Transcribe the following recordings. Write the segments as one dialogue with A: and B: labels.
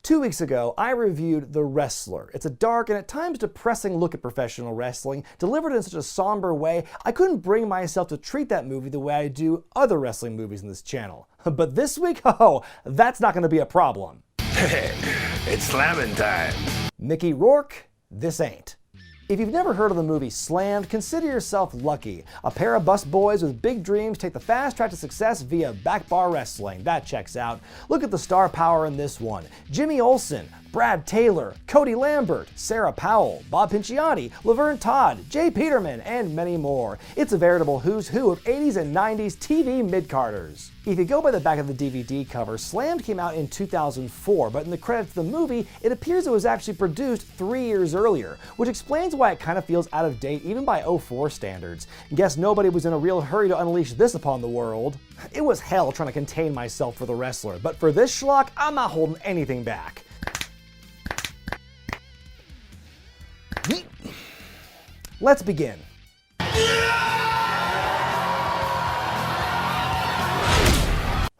A: 2 weeks ago, I reviewed The Wrestler. It's a dark and at times depressing look at professional wrestling, delivered in such a somber way, I couldn't bring myself to treat that movie the way I do other wrestling movies in this channel. But this week, oh, that's not going to be a problem.
B: It's slamming time.
A: Mickey Rourke, this ain't. If you've never heard of the movie Slammed, consider yourself lucky. A pair of busboys with big dreams take the fast track to success via backbar wrestling. That checks out. Look at the star power in this one. Jimmy Olsen, Brad Taylor, Cody Lambert, Sarah Powell, Bob Pinciotti, Laverne Todd, Jay Peterman, and many more. It's a veritable who's who of 80s and 90s TV mid-carders. If you go by the back of the DVD cover, Slammed came out in 2004, but in the credits of the movie, it appears it was actually produced 3 years earlier, which explains why it kind of feels out of date even by '04 standards. Guess nobody was in a real hurry to unleash this upon the world. It was hell trying to contain myself for The Wrestler, but for this schlock, I'm not holding anything back. Let's begin.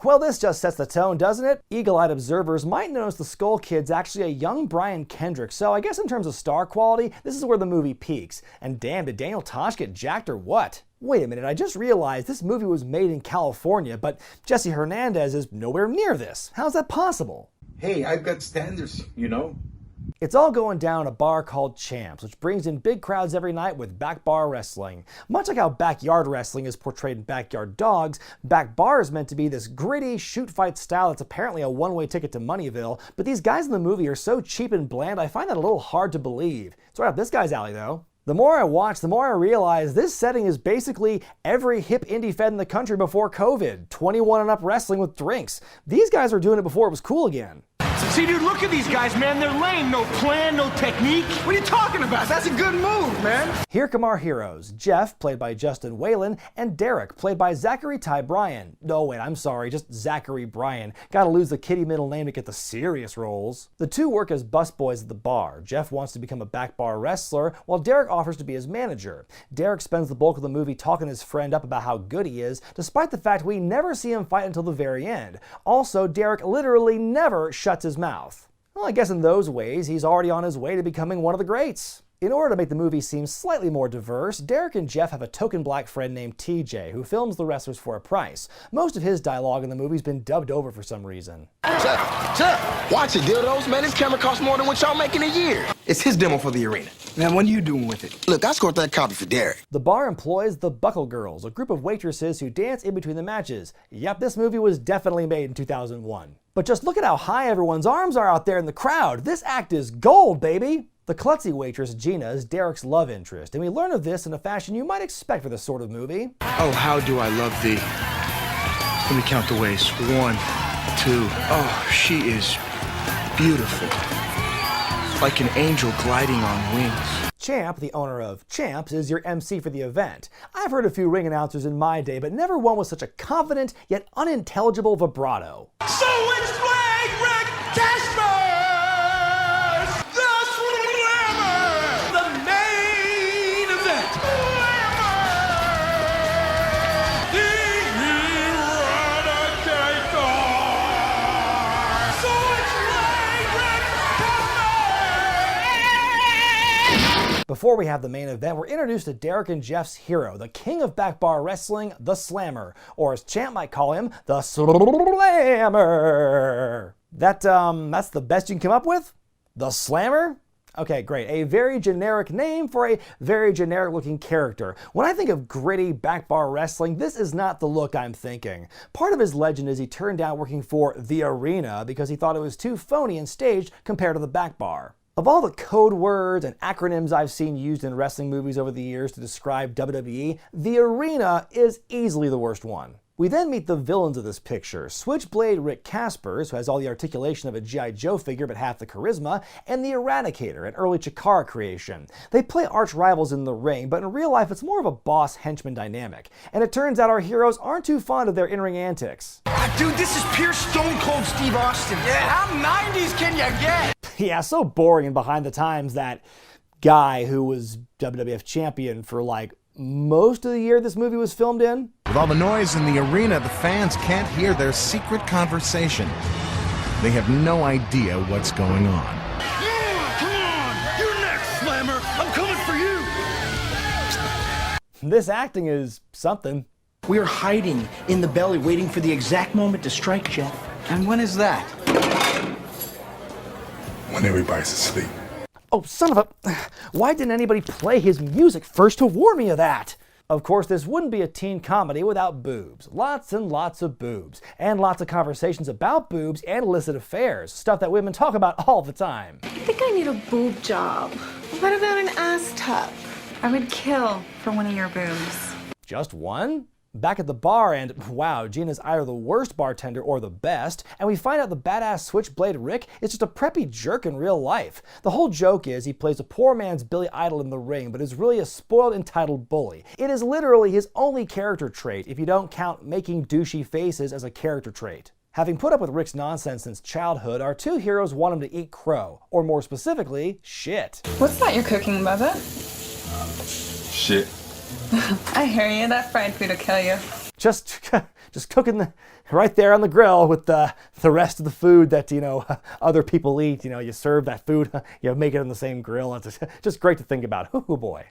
A: Well, this just sets the tone, doesn't it? Eagle-eyed observers might notice the Skull Kid's actually a young Brian Kendrick, so I guess in terms of star quality, this is where the movie peaks. And damn, did Daniel Tosh get jacked or what? Wait a minute, I just realized this movie was made in California, but Jesse Hernandez is nowhere near this. How's that possible?
C: Hey, I've got standards, you know?
A: It's all going down at a bar called Champs, which brings in big crowds every night with back bar wrestling. Much like how backyard wrestling is portrayed in Backyard Dogs, back bar is meant to be this gritty shoot-fight style that's apparently a one-way ticket to Moneyville, but these guys in the movie are so cheap and bland I find that a little hard to believe. It's right up this guy's alley though. The more I watch, the more I realize this setting is basically every hip indie fed in the country before COVID. 21 and up wrestling with drinks. These guys were doing it before it was cool again.
D: See, dude, look at these guys, man. They're lame. No plan, no technique. What are you talking about? That's a good move, man.
A: Here come our heroes. Jeff, played by Justin Whalen, and Derek, played by Zachary Ty Bryan. No, wait, I'm sorry, just Zachary Bryan. Gotta lose the kiddie middle name to get the serious roles. The two work as busboys at the bar. Jeff wants to become a back bar wrestler, while Derek offers to be his manager. Derek spends the bulk of the movie talking his friend up about how good he is, despite the fact we never see him fight until the very end. Also, Derek literally never shuts his mouth. Well, I guess in those ways, he's already on his way to becoming one of the greats. In order to make the movie seem slightly more diverse, Derek and Jeff have a token black friend named TJ, who films the wrestlers for a price. Most of his dialogue in the movie's been dubbed over for some reason.
D: Chuck, watch it, dildos, man. This camera costs more than what y'all make in a year. It's his demo for the arena. Man, what are you doing with it? Look, I scored that copy for Derek.
A: The bar employs the Buckle Girls, a group of waitresses who dance in between the matches. Yep, this movie was definitely made in 2001. But just look at how high everyone's arms are out there in the crowd. This act is gold, baby! The klutzy waitress, Gina, is Derek's love interest, and we learn of this in a fashion you might expect for this sort of movie.
E: Oh, how do I love thee. Let me count the ways. 1, 2. Oh, she is beautiful. Like an angel gliding on wings.
A: Champ, the owner of Champs, is your MC for the event. I've heard a few ring announcers in my day, but never one with such a confident yet unintelligible vibrato.
D: So it's Wregret Cashmere! The Slammer! The main event! Slammer! The Eradicator! So it's Wregret Cashmere!
A: Before we have the main event, we're introduced to Derek and Jeff's hero, the king of backbar wrestling, the Slammer, or as Champ might call him, the Slammer. That's the best you can come up with? The Slammer? Okay, great. A very generic name for a very generic looking character. When I think of gritty backbar wrestling, this is not the look I'm thinking. Part of his legend is he turned down working for the Arena because he thought it was too phony and staged compared to the backbar. Of all the code words and acronyms I've seen used in wrestling movies over the years to describe WWE, the Arena is easily the worst one. We then meet the villains of this picture, Switchblade Rick Caspers, who has all the articulation of a G.I. Joe figure but half the charisma, and the Eradicator, an early Chikara creation. They play arch rivals in the ring, but in real life it's more of a boss-henchman dynamic. And it turns out our heroes aren't too fond of their in-ring antics.
D: Dude, this is pure Stone Cold Steve Austin. Yeah, how 90s can you get?
A: Yeah, so boring and behind the times that guy who was WWF champion for like most of the year this movie was filmed in.
F: With all the noise in the arena, the fans can't hear their secret conversation. They have no idea what's going on.
E: Come on! You're next, Slammer! I'm coming for you!
A: This acting is something.
G: We're hiding in the belly, waiting for the exact moment to strike, Jeff. And when is that?
B: When everybody's asleep.
A: Oh, son of a... Why didn't anybody play his music first to warn me of that? Of course, this wouldn't be a teen comedy without boobs. Lots and lots of boobs. And lots of conversations about boobs and illicit affairs. Stuff that women talk about all the time.
H: I think I need a boob job. What about an ass tuck? I would kill for one of your boobs.
A: Just one? Back at the bar, and wow, Gina's either the worst bartender or the best, and we find out the badass switchblade Rick is just a preppy jerk in real life. The whole joke is he plays a poor man's Billy Idol in the ring, but is really a spoiled, entitled bully. It is literally his only character trait, if you don't count making douchey faces as a character trait. Having put up with Rick's nonsense since childhood, our two heroes want him to eat crow, or more specifically, shit.
H: What's that you're cooking, Bubba?
C: Shit.
H: I hear you. That fried food will kill you.
A: Just cooking right there on the grill with the rest of the food that, other people eat. You serve that food, you make it on the same grill. It's just great to think about. Hoo-hoo boy.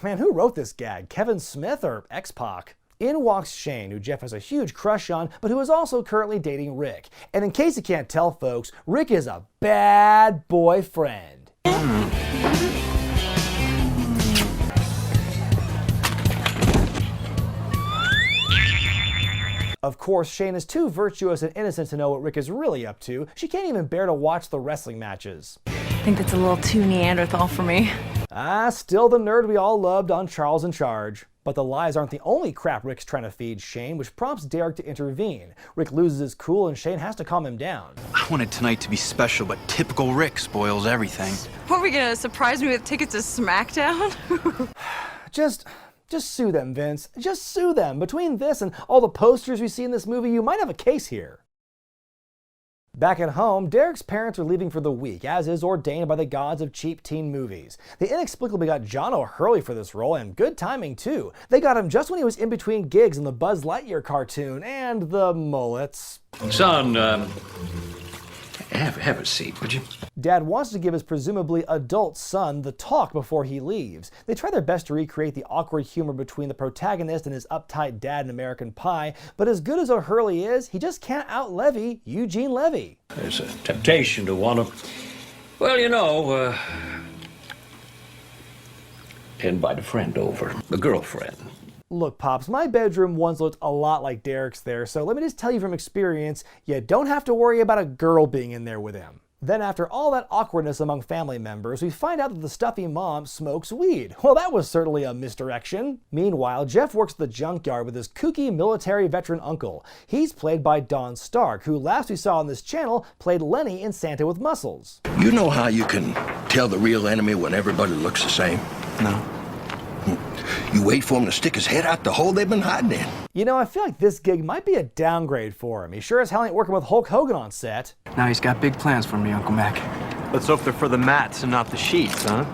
A: Man, who wrote this gag? Kevin Smith or X-Pac? In walks Shane, who Jeff has a huge crush on, but who is also currently dating Rick. And in case you can't tell, folks, Rick is a bad boyfriend. Of course, Shane is too virtuous and innocent to know what Rick is really up to. She can't even bear to watch the wrestling matches.
H: I think that's a little too Neanderthal for me.
A: Still the nerd we all loved on Charles in Charge. But the lies aren't the only crap Rick's trying to feed Shane, which prompts Derek to intervene. Rick loses his cool and Shane has to calm him down.
I: I wanted tonight to be special, but typical Rick spoils everything.
H: What, are we gonna surprise me with tickets to SmackDown?
A: Just sue them, Vince. Just sue them. Between this and all the posters we see in this movie, you might have a case here. Back at home, Derek's parents are leaving for the week, as is ordained by the gods of cheap teen movies. They inexplicably got John O'Hurley for this role, and good timing too. They got him just when he was in between gigs in the Buzz Lightyear cartoon and the mullets.
J: Son, have a seat, would you?
A: Dad wants to give his presumably adult son the talk before he leaves. They try their best to recreate the awkward humor between the protagonist and his uptight dad in American Pie, but as good as O'Hurley is, he just can't out-levy Eugene Levy.
J: There's a temptation to want to, invite a friend over, a girlfriend.
A: Look, Pops, my bedroom once looked a lot like Derek's there, so let me just tell you from experience, you don't have to worry about a girl being in there with him. Then after all that awkwardness among family members, we find out that the stuffy mom smokes weed. Well, that was certainly a misdirection. Meanwhile, Jeff works at the junkyard with his kooky military veteran uncle. He's played by Don Stark, who last we saw on this channel played Lenny in Santa with Muscles.
D: You know how you can tell the real enemy when everybody looks the same?
I: No.
D: You wait for him to stick his head out the hole they've been hiding in.
A: I feel like this gig might be a downgrade for him. He sure as hell ain't working with Hulk Hogan on set.
E: Now he's got big plans for me, Uncle Mac.
I: Let's hope they're for the mats and not the sheets, huh?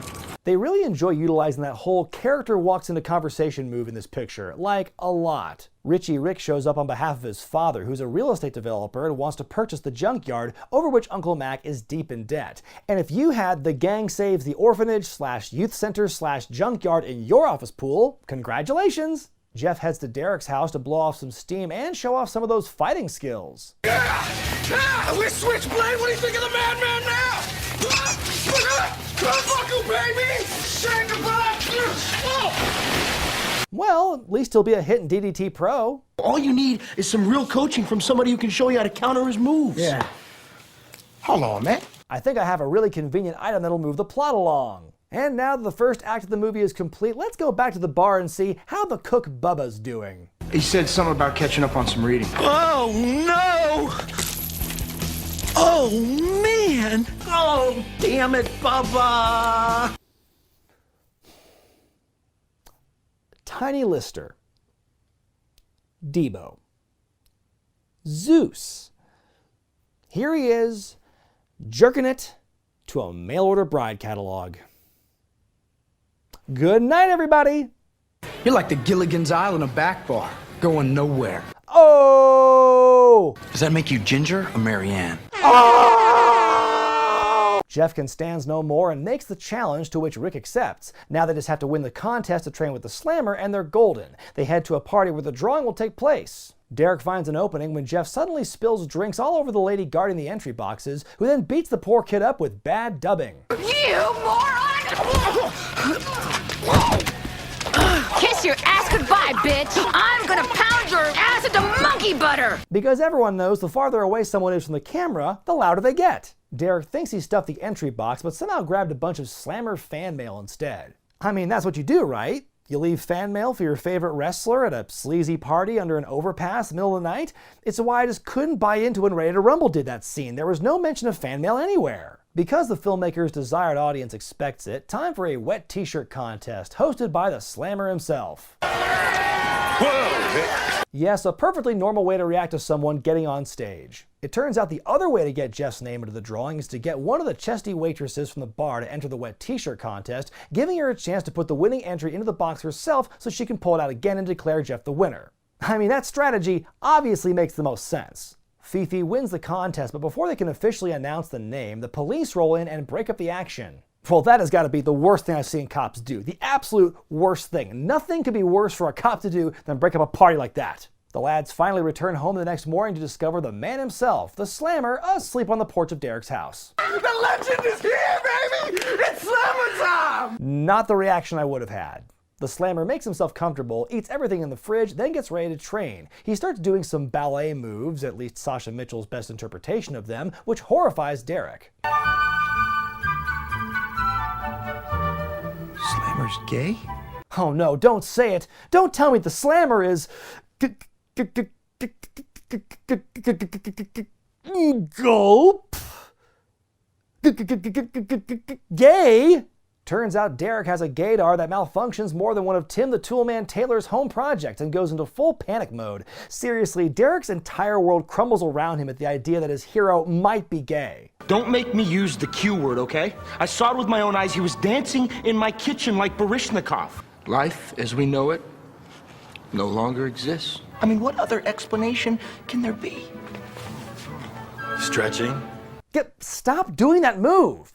A: They really enjoy utilizing that whole character walks into conversation move in this picture, like a lot. Richie Rick shows up on behalf of his father, who's a real estate developer and wants to purchase the junkyard, over which Uncle Mac is deep in debt. And if you had the gang saves the orphanage / youth center / junkyard in your office pool, congratulations! Jeff heads to Derek's house to blow off some steam and show off some of those fighting skills.
D: We're Switchblade. What do you think of the madman now? Buckle, baby! Say goodbye!
A: Well, at least he'll be a hit in DDT Pro.
G: All you need is some real coaching from somebody who can show you how to counter his moves.
D: Yeah. Hold on, man.
A: I think I have a really convenient item that'll move the plot along. And now that the first act of the movie is complete, let's go back to the bar and see how the cook Bubba's doing.
E: He said something about catching up on some reading.
D: Oh, no! Oh, man! Oh, damn it, Bubba!
A: Tiny Lister, Debo, Zeus. Here he is, jerking it to a mail-order bride catalog. Good night, everybody.
G: You're like the Gilligan's Island of back bar.
E: Going nowhere.
A: Oh!
I: Does that make you Ginger or Marianne?
A: Jeff stands no more and makes the challenge, to which Rick accepts. Now they just have to win the contest to train with the Slammer, and they're golden. They head to a party where the drawing will take place. Derek finds an opening when Jeff suddenly spills drinks all over the lady guarding the entry boxes, who then beats the poor kid up with bad dubbing.
K: You moron! Kiss your ass goodbye, bitch! I'm gonna pound your ass into monkey butter!
A: Because everyone knows the farther away someone is from the camera, the louder they get. Derek thinks he stuffed the entry box, but somehow grabbed a bunch of Slammer fan mail instead. I mean, that's what you do, right? You leave fan mail for your favorite wrestler at a sleazy party under an overpass in the middle of the night? It's why I just couldn't buy into when Ready to Rumble did that scene. There was no mention of fan mail anywhere. Because the filmmaker's desired audience expects it, time for a wet t-shirt contest hosted by the Slammer himself.
B: Whoa!
A: Yes, a perfectly normal way to react to someone getting on stage. It turns out the other way to get Jeff's name into the drawing is to get one of the chesty waitresses from the bar to enter the wet t-shirt contest, giving her a chance to put the winning entry into the box herself so she can pull it out again and declare Jeff the winner. I mean, that strategy obviously makes the most sense. Fifi wins the contest, but before they can officially announce the name, the police roll in and break up the action. Well, that has got to be the worst thing I've seen cops do. The absolute worst thing. Nothing could be worse for a cop to do than break up a party like that. The lads finally return home the next morning to discover the man himself, the Slammer, asleep on the porch of Derek's house.
B: The legend is here, baby! It's Slammer time!
A: Not the reaction I would have had. The Slammer makes himself comfortable, eats everything in the fridge, then gets ready to train. He starts doing some ballet moves, at least Sasha Mitchell's best interpretation of them, which horrifies Derek.
E: Slammer's gay?
A: Oh no, don't say it! Don't tell me the Slammer is... Gulp! Gay? Turns out Derek has a gaydar that malfunctions more than one of Tim the Toolman Taylor's home projects and goes into full panic mode. Seriously, Derek's entire world crumbles around him at the idea that his hero might be gay.
E: Don't make me use the Q word, okay? I saw it with my own eyes. He was dancing in my kitchen like Baryshnikov.
D: Life as we know it no longer exists.
E: I mean, what other explanation can there be?
B: Stretching.
A: Stop doing that move!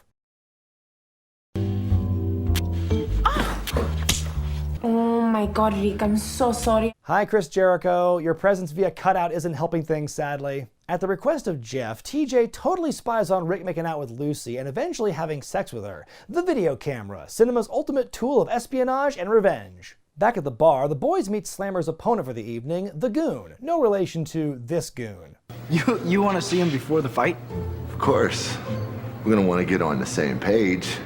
H: Oh my god, Rick, I'm so sorry.
A: Hi, Chris Jericho. Your presence via cutout isn't helping things, sadly. At the request of Jeff, TJ totally spies on Rick making out with Lucy and eventually having sex with her. The video camera, cinema's ultimate tool of espionage and revenge. Back at the bar, the boys meet Slammer's opponent for the evening, the Goon. No relation to this Goon.
G: You want to see him before the fight?
B: Of course. We're gonna want to get on the same page.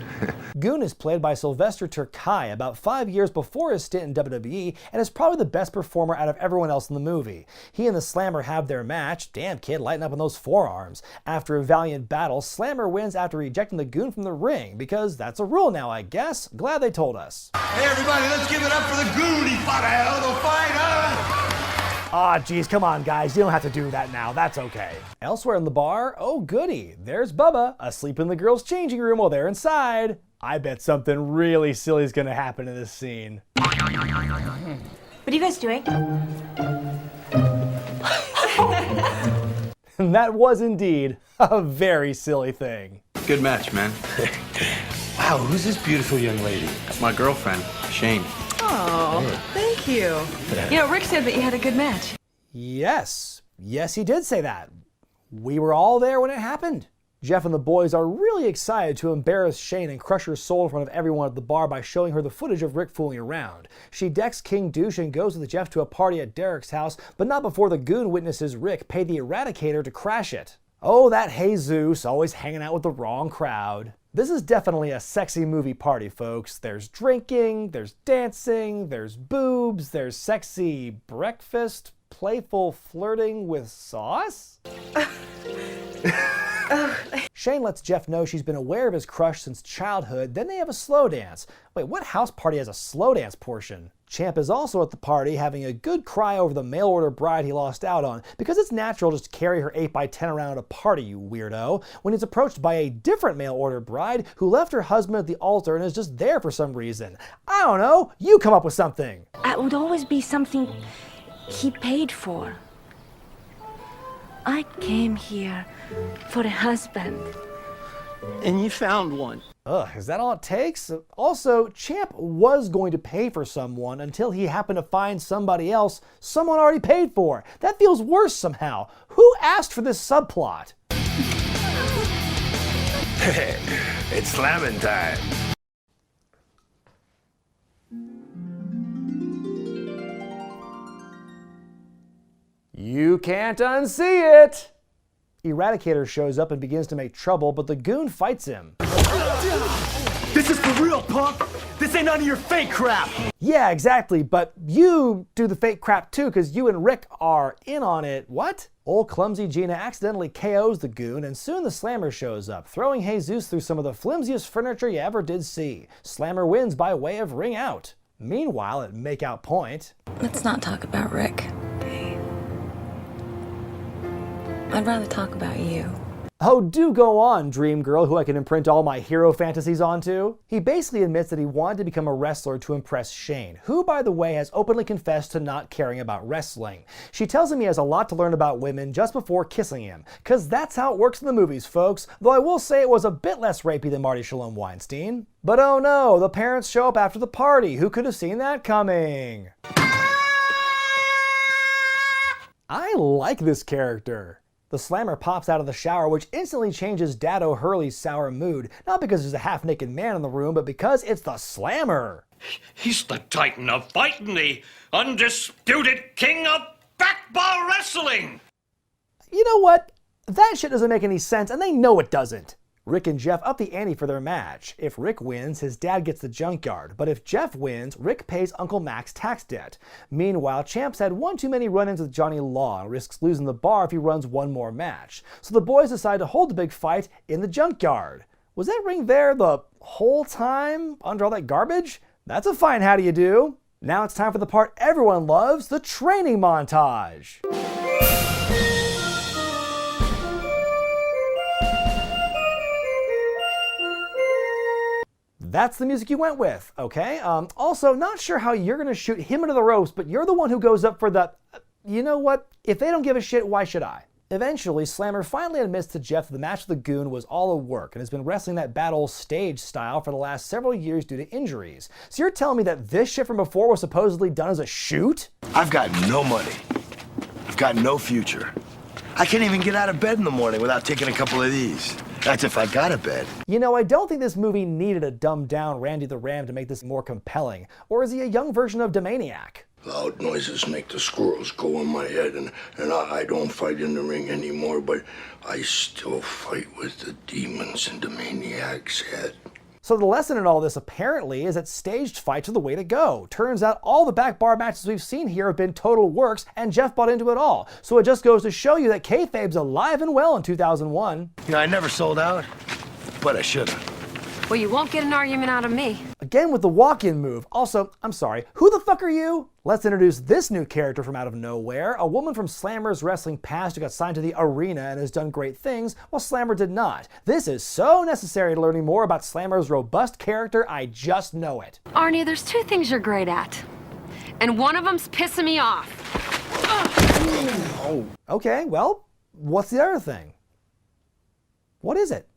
A: Goon is played by Sylvester Terkay about 5 years before his stint in WWE and is probably the best performer out of everyone else in the movie. He and the Slammer have their match. Damn kid, lighten up on those forearms. After a valiant battle, Slammer wins after ejecting the Goon from the ring, because that's a rule now, I guess. Glad they told us.
B: Hey everybody, let's give it up for the Goon. He fought a hell of a fight,
A: Aw, geez, come on, guys. You don't have to do that now. That's okay. Elsewhere in the bar, oh goody, there's Bubba, asleep in the girls' changing room while they're inside. I bet something really silly is gonna happen in this scene.
H: What are you guys doing?
A: And that was indeed a very silly thing.
I: Good match, man.
B: Wow, who's this beautiful young lady?
I: That's my girlfriend, Shane.
H: Oh, thank you. You know, Rick said that you had a good match.
A: Yes, he did say that. We were all there when it happened. Jeff and the boys are really excited to embarrass Shane and crush her soul in front of everyone at the bar by showing her the footage of Rick fooling around. She decks King Douche and goes with Jeff to a party at Derek's house, but not before the Goon witnesses Rick pay the Eradicator to crash it. Oh, that Jesus, always hanging out with the wrong crowd. This is definitely a sexy movie party, folks. There's drinking, there's dancing, there's boobs, there's sexy breakfast, playful flirting with sauce? Shane lets Jeff know she's been aware of his crush since childhood, then they have a slow dance. Wait, what house party has a slow dance portion? Champ is also at the party having a good cry over the mail order bride he lost out on, because it's natural just to carry her 8x10 around at a party, you weirdo, when he's approached by a different mail order bride who left her husband at the altar and is just there for some reason. I don't know, you come up with something.
K: It would always be something
L: he paid for. I came here for a husband.
G: And you found one.
A: Ugh, is that all it takes? Also, Champ was going to pay for someone until he happened to find somebody else someone already paid for. That feels worse somehow. Who asked for this subplot?
B: It's slamming time.
A: You can't unsee it! Eradicator shows up and begins to make trouble, but the Goon fights him.
G: This is for real, punk! This ain't none of your fake crap!
A: Yeah, exactly, but you do the fake crap too, because you and Rick are in on it. What? Old clumsy Gina accidentally KOs the Goon, and soon the Slammer shows up, throwing Jesus through some of the flimsiest furniture you ever did see. Slammer wins by way of ring out. Meanwhile, at makeout point...
L: Let's not talk about Rick. I'd rather talk about you.
A: Oh, do go on, dream girl who I can imprint all my hero fantasies onto. He basically admits that he wanted to become a wrestler to impress Shane, who, by the way, has openly confessed to not caring about wrestling. She tells him he has a lot to learn about women just before kissing him, cause that's how it works in the movies, folks, though I will say it was a bit less rapey than Marty Shalom Weinstein. But oh no, the parents show up after the party. Who could have seen that coming? I like this character. The Slammer pops out of the shower, which instantly changes Dad O'Hurley's sour mood. Not because there's a half-naked man in the room, but because it's the Slammer.
J: He's the titan of fighting, the undisputed king of backbar wrestling!
A: You know what? That shit doesn't make any sense, and they know it doesn't. Rick and Jeff up the ante for their match. If Rick wins, his dad gets the junkyard. But if Jeff wins, Rick pays Uncle Mac's tax debt. Meanwhile, Champ's had one too many run-ins with Johnny Law and risks losing the bar if he runs one more match. So the boys decide to hold the big fight in the junkyard. Was that ring there the whole time under all that garbage? That's a fine how do you do. Now it's time for the part everyone loves, the training montage. That's the music you went with, okay? Also, not sure how you're gonna shoot him into the ropes, but you're the one who goes up for the... You know what? If they don't give a shit, why should I? Eventually, Slammer finally admits to Jeff that the match with the Goon was all a work and has been wrestling that battle stage style for the last several years due to injuries. So you're telling me that this shit from before was supposedly done as a shoot?
B: I've got no money. I've got no future. I can't even get out of bed in the morning without taking a couple of these. That's if I got a bed.
A: You know, I don't think this movie needed a dumbed down Randy the Ram to make this more compelling. Or is he a young version of Demaniac?
B: Loud noises make the squirrels go in my head, and I don't fight in the ring anymore, but I still fight with the demons in Demaniac's head.
A: So the lesson in all this apparently is that staged fights are the way to go. Turns out all the back bar matches we've seen here have been total works, and Jeff bought into it all. So it just goes to show you that kayfabe's alive and well in 2001.
B: You know, I never sold out, but I should've.
K: Well, you won't get an argument out of me.
A: Again with the walk-in move. Also, I'm sorry, who the fuck are you? Let's introduce this new character from out of nowhere, a woman from Slammer's wrestling past who got signed to the arena and has done great things, while Slammer did not. This is so necessary to learning more about Slammer's robust character, I just know it.
K: Arnie, there's two things you're great at, and one of them's pissing me off.
A: Oh. Okay, well, what's the other thing? What is it?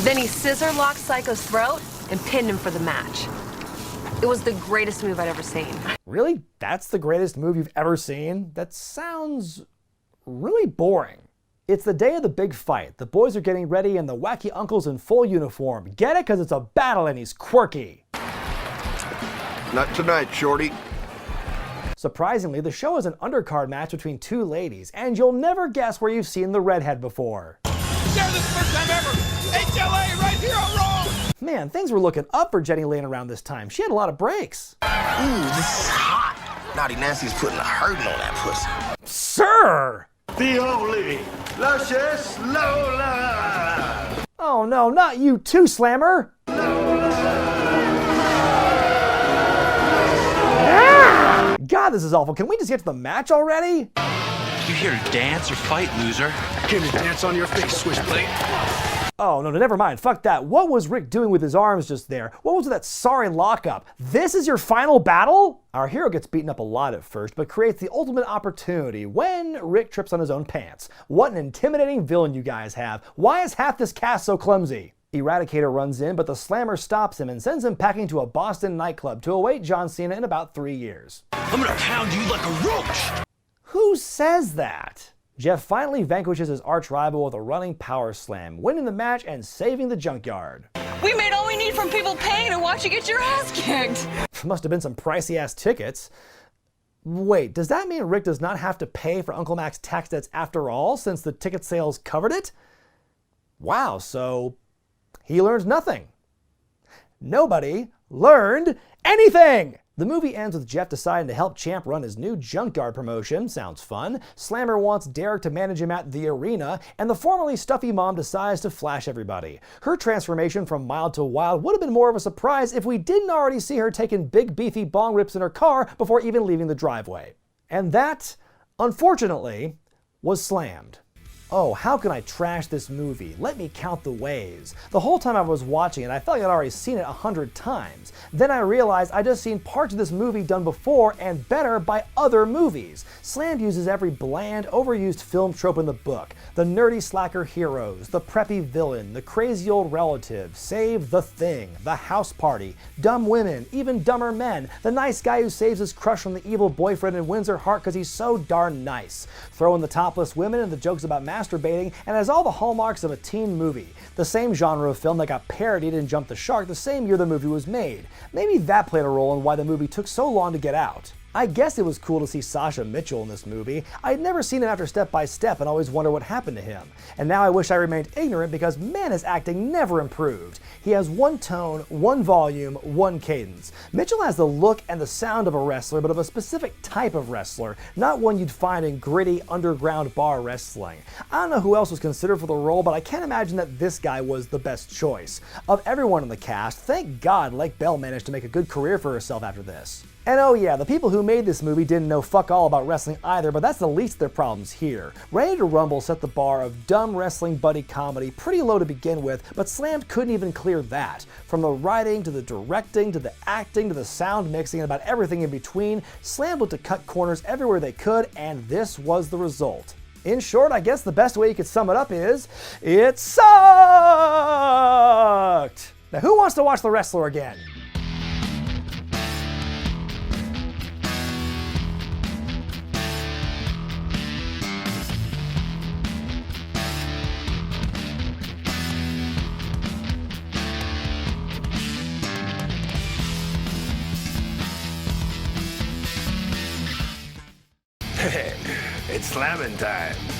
M: Then he scissor-locked Psycho's throat and pinned him for the match. It was the greatest move I'd ever seen.
A: Really? That's the greatest move you've ever seen? That sounds really boring. It's the day of the big fight. The boys are getting ready and the wacky uncle's in full uniform. Get it? Because it's a battle and he's quirky.
B: Not tonight, shorty.
A: Surprisingly, the show is an undercard match between two ladies, and you'll never guess where you've seen the redhead before.
B: Share this first time ever! HLA right here on Raw!
A: Man, things were looking up for Jenny Lane around this time. She had a lot of breaks.
D: Ooh, this is hot. Naughty Nancy's putting a hurting on that pussy.
A: Sir!
B: The only luscious Lola!
A: Oh no, not you too, Slammer! God, this is awful. Can we just get to the match already?
I: You here to dance or fight, loser?
E: Get a dance on your face, Switchblade.
A: Oh, no, never mind. Fuck that. What was Rick doing with his arms just there? What was with that sorry lockup? This is your final battle? Our hero gets beaten up a lot at first, but creates the ultimate opportunity when Rick trips on his own pants. What an intimidating villain you guys have. Why is half this cast so clumsy? Eradicator runs in, but the Slammer stops him and sends him packing to a Boston nightclub to await John Cena in about 3 years.
E: I'm gonna pound you like a roach!
A: Who says that? Jeff finally vanquishes his arch-rival with a running power slam, winning the match and saving the junkyard.
N: We made all we need from people paying to watch you get your ass kicked.
A: Must have been some pricey-ass tickets. Wait, does that mean Rick does not have to pay for Uncle Mac's tax debts after all, since the ticket sales covered it? Wow, so he learns nothing. Nobody learned anything! The movie ends with Jeff deciding to help Champ run his new junkyard promotion. Sounds fun. Slammer wants Derek to manage him at the arena, and the formerly stuffy mom decides to flash everybody. Her transformation from mild to wild would have been more of a surprise if we didn't already see her taking big beefy bong rips in her car before even leaving the driveway. And that, unfortunately, was slammed. Oh, how can I trash this movie? Let me count the ways. The whole time I was watching it, I felt like I'd already seen it 100 times. Then I realized I'd just seen parts of this movie done before and better by other movies. Slammed uses every bland, overused film trope in the book. The nerdy slacker heroes, the preppy villain, the crazy old relative, save the thing, the house party, dumb women, even dumber men, the nice guy who saves his crush from the evil boyfriend and wins her heart because he's so darn nice. Throw in the topless women and the jokes about masturbating, and has all the hallmarks of a teen movie. The same genre of film that got parodied in Jump the Shark the same year the movie was made. Maybe that played a role in why the movie took so long to get out. I guess it was cool to see Sasha Mitchell in this movie. I'd never seen him after Step by Step and always wondered what happened to him. And now I wish I remained ignorant because man, his acting never improved. He has one tone, one volume, one cadence. Mitchell has the look and the sound of a wrestler, but of a specific type of wrestler, not one you'd find in gritty underground bar wrestling. I don't know who else was considered for the role, but I can't imagine that this guy was the best choice. Of everyone in the cast, thank God Lake Bell managed to make a good career for herself after this. And oh yeah, the people who made this movie didn't know fuck all about wrestling either, but that's the least of their problems here. Ready to Rumble set the bar of dumb wrestling buddy comedy pretty low to begin with, but Slammed couldn't even clear that. From the writing, to the directing, to the acting, to the sound mixing, and about everything in between, Slammed looked to cut corners everywhere they could, and this was the result. In short, I guess the best way you could sum it up is, it sucked! Now who wants to watch The Wrestler again?
O: It's slamming time.